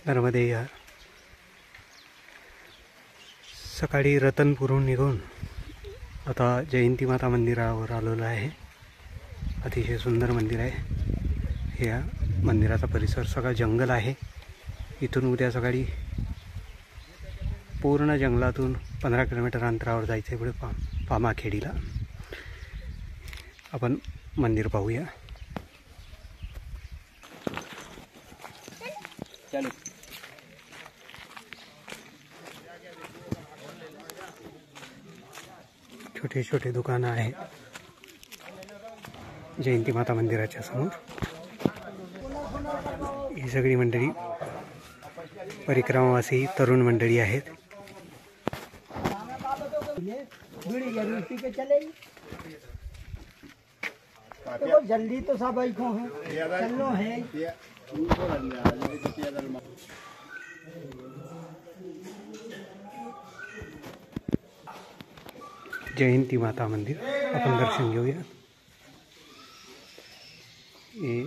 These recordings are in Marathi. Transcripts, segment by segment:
नर्मदे या सकाळी रतनपूरहून निघून आता जयंती माता मंदिरावर आलेलो आहे। अतिशय सुंदर मंदिर आहे। या मंदिराचा परिसर सगळा जंगल आहे। इथून उद्या सकाळी पूर्ण जंगलातून 15 किलोमीटर अंतरावर जायचं आहे पुढे पामाखेडीला। आपण मंदिर पाहूया। चलो छोटे छोटे दुकानं आहेत जयंती माता मंदिराच्या समोर। ही सगळी मंडळी परिक्रमावासी तरुण मंडळी आहेत। जल्दी तो सब को है चलो है। जयंती माता मंदिर आपण दर्शन घेऊया। हे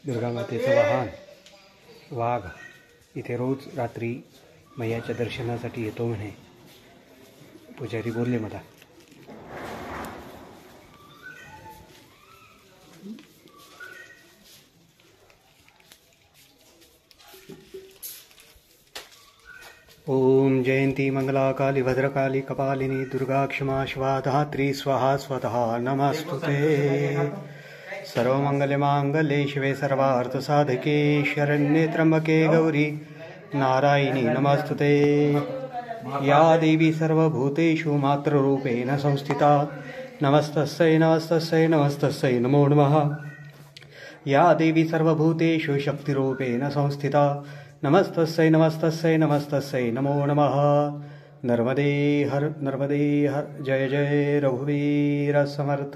दुर्गा मातेचं वाहन वाघ इथे रोज रात्री मैयाच्या दर्शनासाठी येतो म्हणे पुजारी बोलले मला। ओम जयंती मंगला काली भद्रकाली कपालिनी दुर्गा क्षमा शिवा धात्री स्वाहा स्वतः नमस्तुते। सर्वमंगले मांगल्ये शिवे सर्वार्थ साधके शरण्ये त्र्यंबके गौरी नारायणी नमस्तुते। या देवी सर्वभूतेषु मातृरूपेण संस्थिता नमस्तस्यै नमस्तस्यै नमस्तस्यै नमो नमः। या देवी सर्वभूतेषु शक्तिरूपेण संस्थिता नमस्तस्यै नमस्तस्यै नमस्तस्यै नमो नमः। नर्मदे हर जय जय रघुवीर समर्थ।